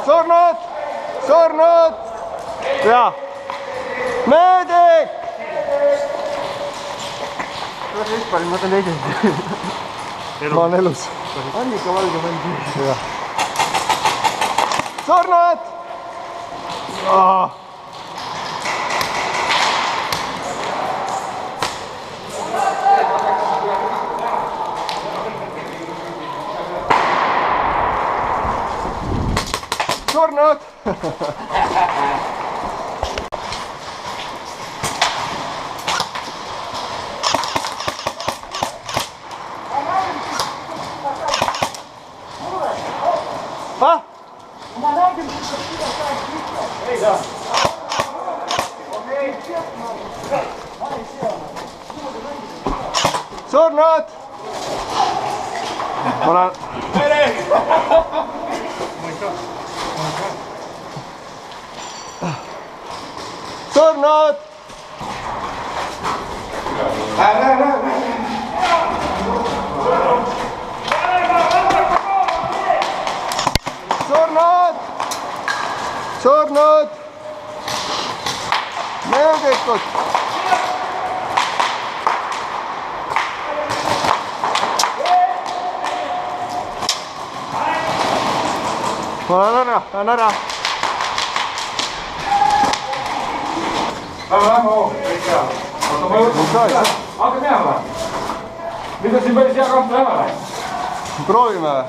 surnud, surnud ja meedik. ma olen teisest. Ma olen elus. Annika Valge mäng. Surnud. Surnud. Ma nägin, ei saa. Surnud. Ma olen... Surnud. Surnud. Surnud. Meedikud. Lähen ära. Hakka teha. Nüüd on siin päris hea kamp lähema. Proovime.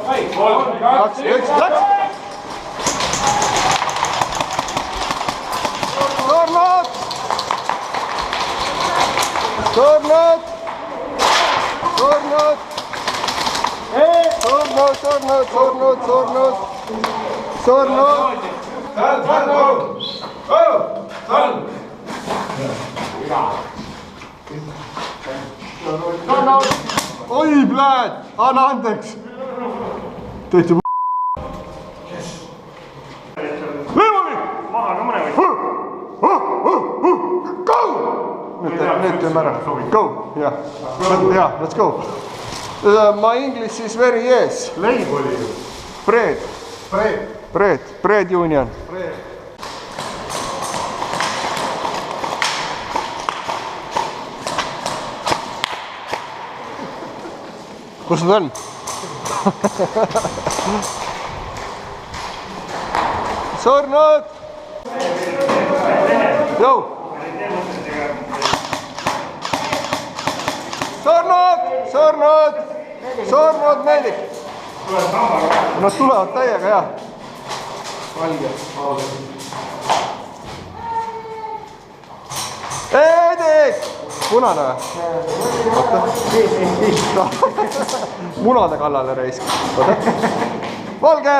Läks. Surnud. Oi, pläät, anna andeks. Tehti Leemoni! Maha ka mõne või? Go! Nüüd teeme ära. Go, jah. Let's go. My English is very yes. Leib oli ju. Bread Union. Kus nad on? Surnud! Jou! Surnud meedik! Nad tulevad täiega, jah. Meedik! Punane või? Munade kallale reisk. Valge!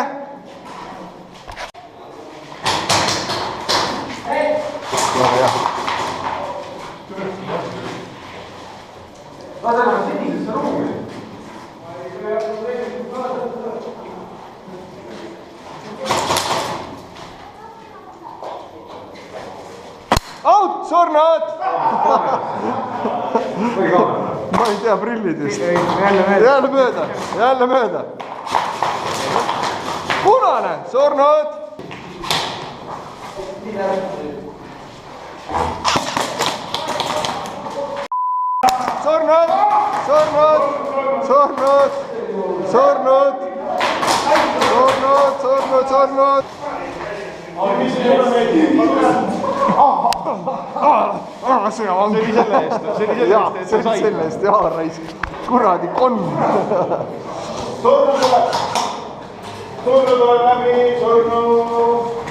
Out! Surnud! Ma ei tea, prillid vist. Jälle mööda. Punane! Surnud! Surnud! See oli selle eest, et sa said. Selle eest, jaa, raisk. Kuradi konn. Surnud on läbi, surnud.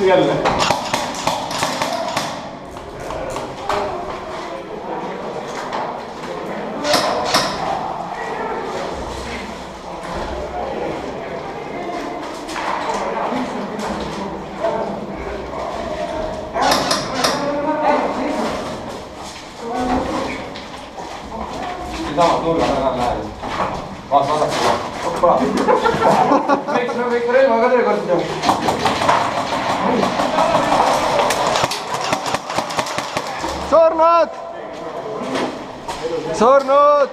Jälle. Sama nurga taga läheb. Vaata vasakule. Hoppa. Me ikka relvaga töökord teeme. Surnud! Surnud!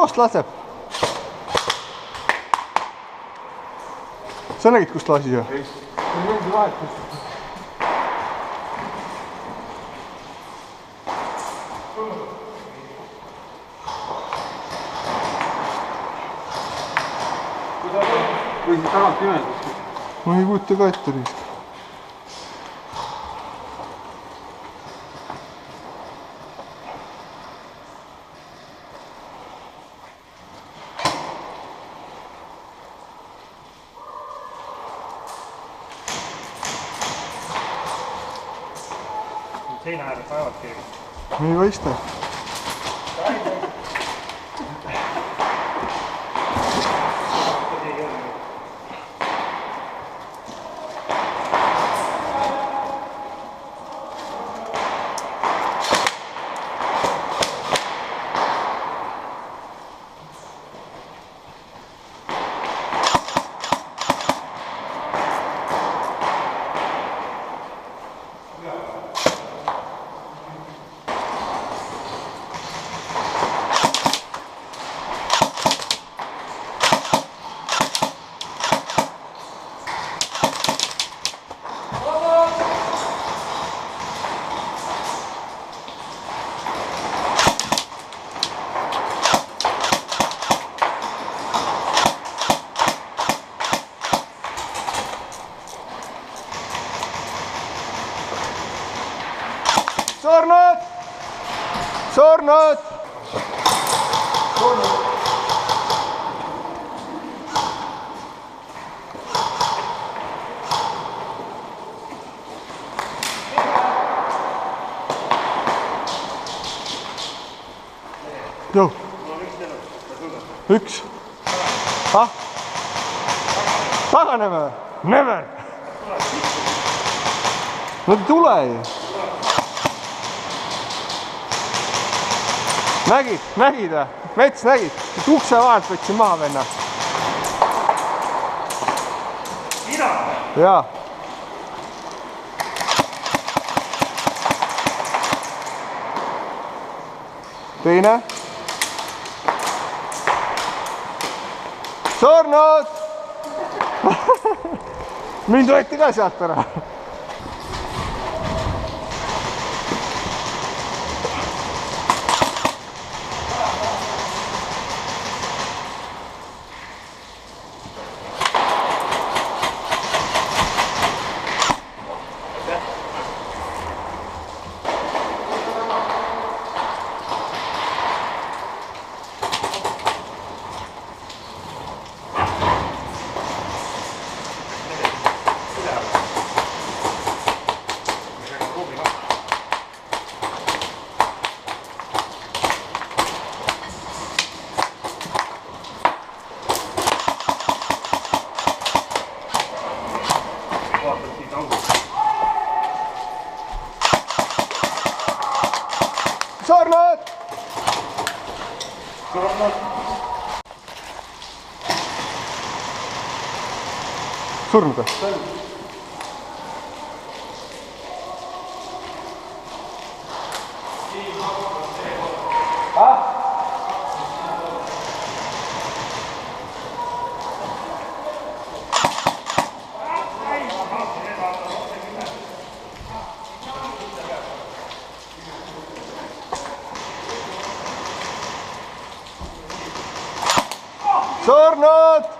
Kust laseb? Sa nägid, kust lasi ju? Mingi vahetus. Või siis tagant pimendus? Ma ei kujuta ka ette risk. Seina ääres ajavad keegi. Ei paista. Surnud! Surnud! Joo. Üks. Ah? Taganeme! Never! No tule ju! Nägid või? Mets nägid? Ukse vahelt võtsin maha venna. Mida? Jaa. Teine. Surnud! Mind võeti ka sealt ära. Surnud! Surnud või? Surnud!